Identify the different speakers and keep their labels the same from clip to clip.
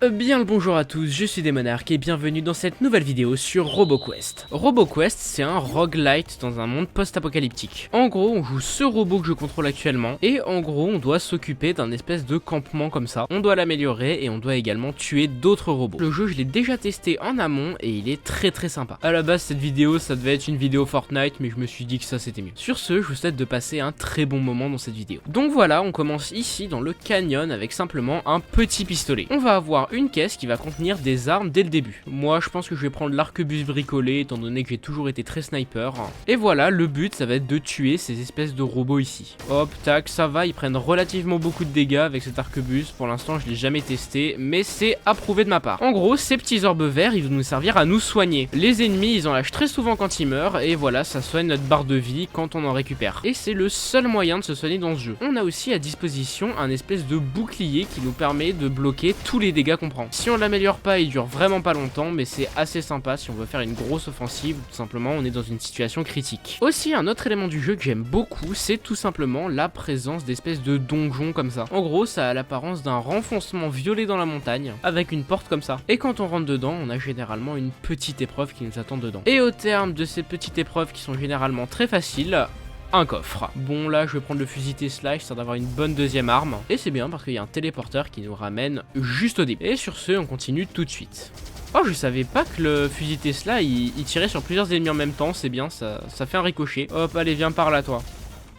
Speaker 1: Bien le bonjour à tous, je suis Demonarch et bienvenue dans cette nouvelle vidéo sur RoboQuest. RoboQuest, c'est un roguelite dans un monde post-apocalyptique. En gros, on joue ce robot que je contrôle actuellement et en gros, on doit s'occuper d'un espèce de campement comme ça. On doit l'améliorer et on doit également tuer d'autres robots. Le jeu, je l'ai déjà testé en amont et il est très sympa. À la base, cette vidéo, ça devait être une vidéo Fortnite, mais je me suis dit que ça c'était mieux. Sur ce, je vous souhaite de passer un très bon moment dans cette vidéo. Donc voilà, on commence ici dans le canyon avec simplement un petit pistolet. On va avoir une caisse qui va contenir des armes dès le début. Moi je pense que je vais prendre l'arquebus bricolé étant donné que j'ai toujours été très sniper. Et voilà, le but ça va être de tuer ces espèces de robots ici. Hop, tac, ça va, ils prennent relativement beaucoup de dégâts avec cet arquebus. Pour l'instant je l'ai jamais testé, mais c'est approuvé de ma part. En gros, ces petits orbes verts ils vont nous servir à nous soigner. Les ennemis ils en lâchent très souvent quand ils meurent et voilà, ça soigne notre barre de vie quand on en récupère. Et c'est le seul moyen de se soigner dans ce jeu. On a aussi à disposition un espèce de bouclier qui nous permet de bloquer tous les dégâts qu'on prend. Si on l'améliore pas, il dure vraiment pas longtemps, mais c'est assez sympa si on veut faire une grosse offensive ou tout simplement on est dans une situation critique. Aussi, un autre élément du jeu que j'aime beaucoup, c'est tout simplement la présence d'espèces de donjons comme ça. En gros, ça a l'apparence d'un renfoncement violet dans la montagne, avec une porte comme ça. Et quand on rentre dedans, on a généralement une petite épreuve qui nous attend dedans. Et au terme de ces petites épreuves qui sont généralement très faciles, un coffre. Bon là je vais prendre le fusil Tesla histoire d'avoir une bonne deuxième arme. Et c'est bien parce qu'il y a un téléporteur qui nous ramène juste au début. Et sur ce on continue tout de suite. Oh, je savais pas que le fusil Tesla il tirait sur plusieurs ennemis en même temps, c'est bien, ça fait un ricochet. Hop, allez viens par là toi.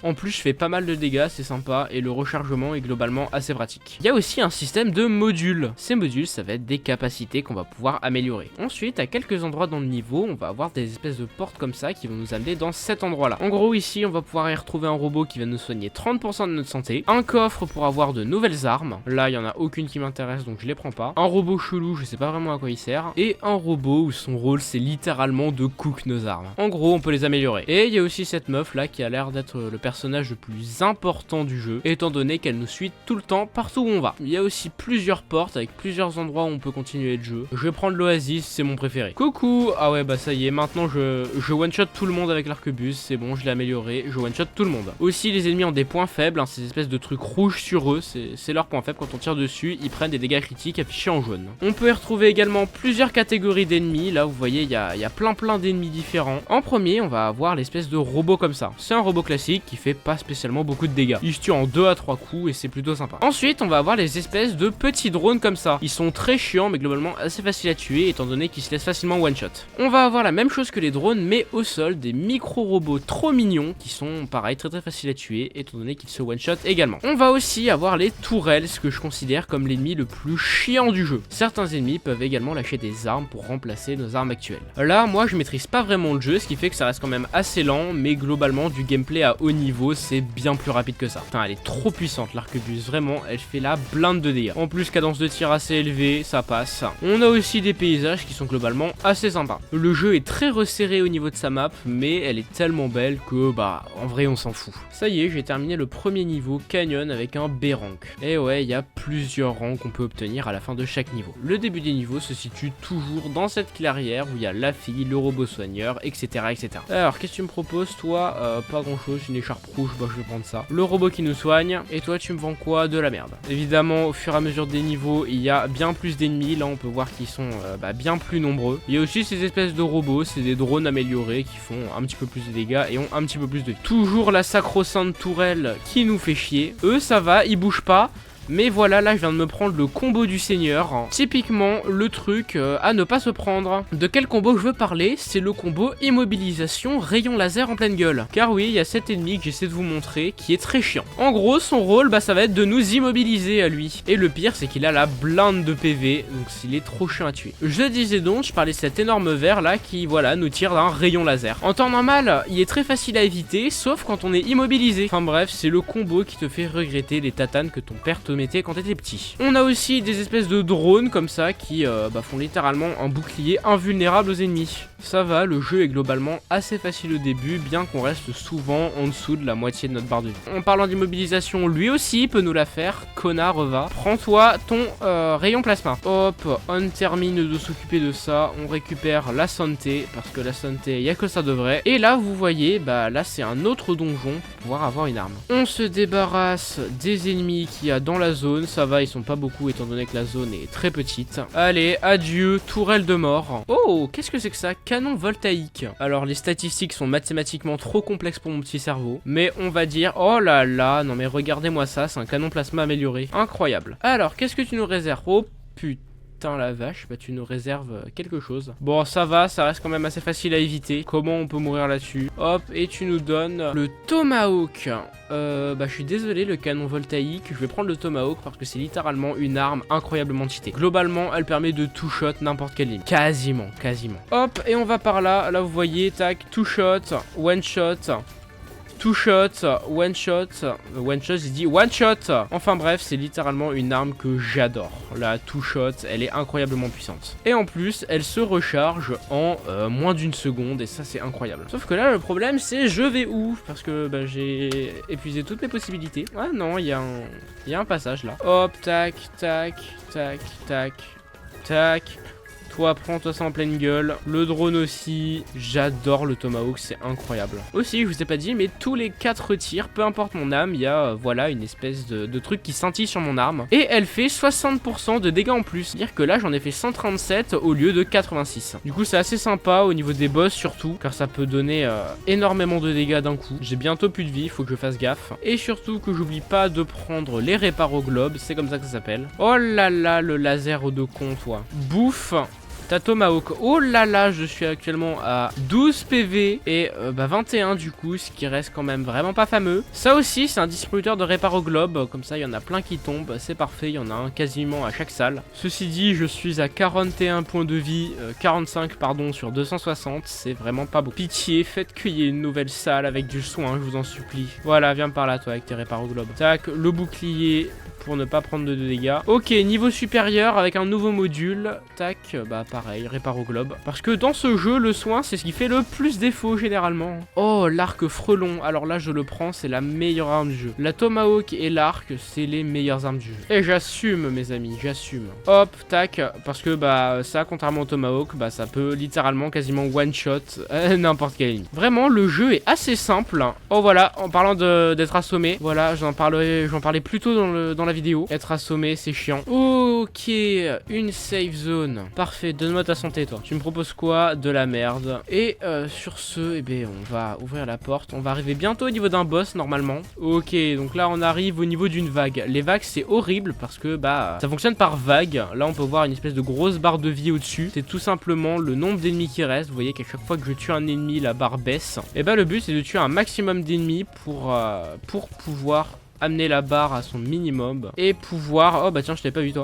Speaker 1: En plus, je fais pas mal de dégâts, c'est sympa, et le rechargement est globalement assez pratique. Il y a aussi un système de modules. Ces modules, ça va être des capacités qu'on va pouvoir améliorer. Ensuite, à quelques endroits dans le niveau, on va avoir des espèces de portes comme ça qui vont nous amener dans cet endroit-là. En gros, ici, on va pouvoir y retrouver un robot qui va nous soigner 30% de notre santé, un coffre pour avoir de nouvelles armes. Là, il y en a aucune qui m'intéresse, donc je les prends pas. Un robot chelou, je sais pas vraiment à quoi il sert. Et un robot où son rôle, c'est littéralement de cook nos armes. En gros, on peut les améliorer. Et il y a aussi cette meuf là qui a l'air d'être le personnage le plus important du jeu, étant donné qu'elle nous suit tout le temps partout où on va. Il y a aussi plusieurs portes avec plusieurs endroits où on peut continuer le jeu. Je vais prendre l'Oasis, c'est mon préféré. Coucou. Ah ouais bah ça y est, maintenant je one shot tout le monde avec l'arquebus, c'est bon, je l'ai amélioré, je one shot tout le monde. Aussi les ennemis ont des points faibles, hein, ces espèces de trucs rouges sur eux, c'est leur point faible. Quand on tire dessus, ils prennent des dégâts critiques affichés en jaune. On peut y retrouver également plusieurs catégories d'ennemis. Là vous voyez il y a plein d'ennemis différents. En premier on va avoir l'espèce de robot comme ça. C'est un robot classique qui fait pas spécialement beaucoup de dégâts. Il se tue en 2 à 3 coups et c'est plutôt sympa. Ensuite on va avoir les espèces de petits drones comme ça. Ils sont très chiants mais globalement assez faciles à tuer étant donné qu'ils se laissent facilement one shot. On va avoir la même chose que les drones mais au sol, des micro robots trop mignons qui sont pareil très faciles à tuer étant donné qu'ils se one shot également. On va aussi avoir les tourelles, ce que je considère comme l'ennemi le plus chiant du jeu. Certains ennemis peuvent également lâcher des armes pour remplacer nos armes actuelles. Là moi je maîtrise pas vraiment le jeu, ce qui fait que ça reste quand même assez lent, mais globalement du gameplay à haut niveau c'est bien plus rapide que ça. Putain, elle est trop puissante l'arquebus, vraiment, elle fait la blinde de dégâts. En plus, cadence de tir assez élevée, ça passe. On a aussi des paysages qui sont globalement assez sympas. Le jeu est très resserré au niveau de sa map, mais elle est tellement belle que, bah, en vrai, on s'en fout. Ça y est, j'ai terminé le premier niveau canyon avec un B-rank. Et ouais, il y a plusieurs rangs qu'on peut obtenir à la fin de chaque niveau. Le début des niveaux se situe toujours dans cette clairière où il y a la fille, le robot soigneur, etc. Alors, qu'est-ce que tu me proposes, toi? Pas grand chose, une écharpe rouge, bah je vais prendre ça. Le robot qui nous soigne, et toi tu me vends quoi? De la merde. Évidemment au fur et à mesure des niveaux il y a bien plus d'ennemis, là on peut voir qu'ils sont bien plus nombreux. Il y a aussi ces espèces de robots, c'est des drones améliorés qui font un petit peu plus de dégâts et ont un petit peu plus de vie. Toujours la sacro-sainte tourelle qui nous fait chier. Eux ça va, ils bougent pas. Mais voilà, là je viens de me prendre le combo du seigneur. Typiquement le truc à ne pas se prendre. De quel combo je veux parler? C'est le combo immobilisation rayon laser en pleine gueule. Car oui, il y a cet ennemi que j'essaie de vous montrer qui est très chiant. En gros son rôle ça va être de nous immobiliser à lui. Et le pire c'est qu'il a la blinde de PV, donc il est trop chiant à tuer. Je disais donc, je parlais de cet énorme ver là qui voilà nous tire d'un rayon laser. En temps normal il est très facile à éviter, sauf quand on est immobilisé. Enfin bref, c'est le combo qui te fait regretter les tatanes que ton père te mettait quand t'étais petit. On a aussi des espèces de drones comme ça qui font littéralement un bouclier invulnérable aux ennemis. Ça va, le jeu est globalement assez facile au début, bien qu'on reste souvent en dessous de la moitié de notre barre de vie. En parlant d'immobilisation, lui aussi peut nous la faire. Connard, va. Prends-toi ton rayon plasma. Hop, on termine de s'occuper de ça. On récupère la santé, parce que la santé, il n'y a que ça de vrai. Et là, vous voyez, là c'est un autre donjon pour pouvoir avoir une arme. On se débarrasse des ennemis qu'il y a dans la la zone, ça va, ils sont pas beaucoup étant donné que la zone est très petite. Allez, adieu, tourelle de mort. Oh, qu'est-ce que c'est que ça? Canon voltaïque. Alors les statistiques sont mathématiquement trop complexes pour mon petit cerveau, mais on va dire, oh là là, non mais regardez-moi ça, c'est un canon plasma amélioré. Incroyable. Alors, qu'est-ce que tu nous réserves? Oh putain la vache, bah tu nous réserves quelque chose. Bon, ça va, ça reste quand même assez facile à éviter. Comment on peut mourir là-dessus? Hop, et tu nous donnes le Tomahawk. Bah je suis désolé, le canon voltaïque, je vais prendre le Tomahawk parce que c'est littéralement une arme incroyablement cheatée. Globalement, elle permet de two shot n'importe quelle ligne. Quasiment. Hop, et on va par là. Là, vous voyez, tac, two shot, one shot. Two shot, one shot, j'ai dit one shot. Enfin bref, c'est littéralement une arme que j'adore. La two shot, elle est incroyablement puissante. Et en plus, elle se recharge en moins d'une seconde et ça c'est incroyable. Sauf que là, le problème c'est je vais où? Parce que bah, j'ai épuisé toutes mes possibilités. Ah non, il y a un passage là. Hop, tac, tac, tac, tac, tac. Toi, prends-toi ça en pleine gueule. Le drone aussi. J'adore le Tomahawk, c'est incroyable. Aussi, je vous ai pas dit, mais tous les 4 tirs, peu importe mon arme, il y a voilà une espèce de truc qui scintille sur mon arme. Et elle fait 60% de dégâts en plus. C'est-à-dire que là, j'en ai fait 137 au lieu de 86. Du coup, c'est assez sympa au niveau des boss surtout, car ça peut donner énormément de dégâts d'un coup. J'ai bientôt plus de vie, il faut que je fasse gaffe. Et surtout que j'oublie pas de prendre les réparos globes, c'est comme ça que ça s'appelle. Oh là là, le laser de con, toi. Bouffe. Ta Tomahawk, oh là là, je suis actuellement à 12 PV et 21 du coup, ce qui reste quand même vraiment pas fameux. Ça aussi, c'est un distributeur de réparos globes, comme ça il y en a plein qui tombent, c'est parfait, il y en a un quasiment à chaque salle. Ceci dit, je suis à 41 points de vie, 45 pardon, sur 260, c'est vraiment pas beau. Pitié, faites qu'il y ait une nouvelle salle avec du soin, je vous en supplie. Voilà, viens par là toi avec tes réparos globes. Tac, le bouclier pour ne pas prendre de dégâts. Ok, niveau supérieur avec un nouveau module. Tac, bah pareil, réparo globe. Parce que dans ce jeu, le soin, c'est ce qui fait le plus défaut généralement. Oh, l'arc frelon. Alors là, je le prends, c'est la meilleure arme du jeu. La Tomahawk et l'arc, c'est les meilleures armes du jeu. Et j'assume, mes amis, j'assume. Hop, tac, parce que bah ça, contrairement au Tomahawk, bah ça peut littéralement quasiment one shot n'importe quelle ligne. Vraiment, le jeu est assez simple. Oh voilà, en parlant d'être assommé, voilà, j'en parlais plus tôt dans la vidéo. Être assommé, c'est chiant. Ok, une safe zone. Parfait, donne-moi ta santé, toi. Tu me proposes quoi? De la merde. Et sur ce, eh ben, on va ouvrir la porte. On va arriver bientôt au niveau d'un boss, normalement. Ok, donc là, on arrive au niveau d'une vague. Les vagues, c'est horrible parce que, bah, ça fonctionne par vague. Là, on peut voir une espèce de grosse barre de vie au-dessus. C'est tout simplement le nombre d'ennemis qui restent. Vous voyez qu'à chaque fois que je tue un ennemi, la barre baisse. Et bah, le but, c'est de tuer un maximum d'ennemis pour pouvoir amener la barre à son minimum et pouvoir... Oh bah tiens, je t'avais pas vu toi.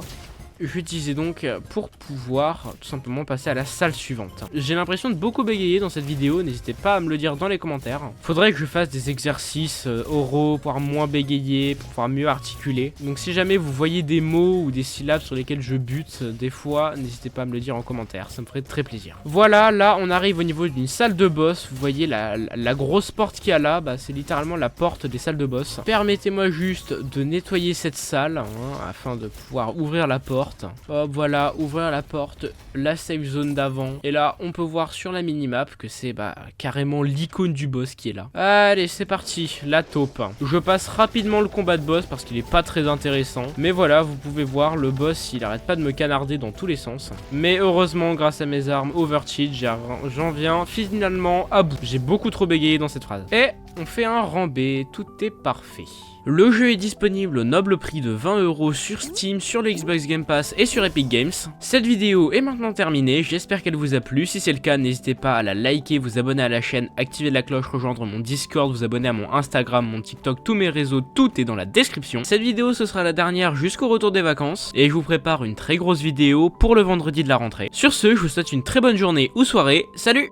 Speaker 1: J'utilisais donc pour pouvoir tout simplement passer à la salle suivante. J'ai l'impression de beaucoup bégayer dans cette vidéo, n'hésitez pas à me le dire dans les commentaires. Faudrait que je fasse des exercices oraux, pour moins bégayer, pour pouvoir mieux articuler. Donc si jamais vous voyez des mots ou des syllabes sur lesquels je bute, des fois, n'hésitez pas à me le dire en commentaire, ça me ferait très plaisir. Voilà, là on arrive au niveau d'une salle de boss, vous voyez la grosse porte qu'il y a là, bah, c'est littéralement la porte des salles de boss. Permettez-moi juste de nettoyer cette salle, hein, afin de pouvoir ouvrir la porte. Hop, voilà, ouvrir la porte, la safe zone d'avant. Et là, on peut voir sur la minimap que c'est bah, carrément l'icône du boss qui est là. Allez, c'est parti, la taupe. Je passe rapidement le combat de boss parce qu'il est pas très intéressant. Mais voilà, vous pouvez voir, le boss, il arrête pas de me canarder dans tous les sens. Mais heureusement, grâce à mes armes overcheat, j'en viens finalement à bout. J'ai beaucoup trop bégayé dans cette phrase. Et on fait un rambé, tout est parfait. Le jeu est disponible au noble prix de 20 € sur Steam, sur le Xbox Game Pass et sur Epic Games. Cette vidéo est maintenant terminée, j'espère qu'elle vous a plu. Si c'est le cas, n'hésitez pas à la liker, vous abonner à la chaîne, activer la cloche, rejoindre mon Discord, vous abonner à mon Instagram, mon TikTok, tous mes réseaux, tout est dans la description. Cette vidéo, ce sera la dernière jusqu'au retour des vacances et je vous prépare une très grosse vidéo pour le vendredi de la rentrée. Sur ce, je vous souhaite une très bonne journée ou soirée, salut!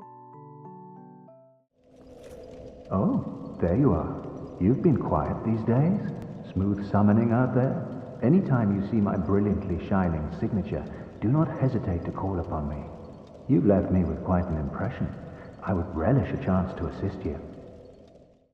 Speaker 2: Oh, there you are. You've been quiet these days. Smooth summoning out there. Anytime you see my brilliantly shining signature, do not hesitate to call upon me. You've left me with quite an impression. I would relish a chance to assist you.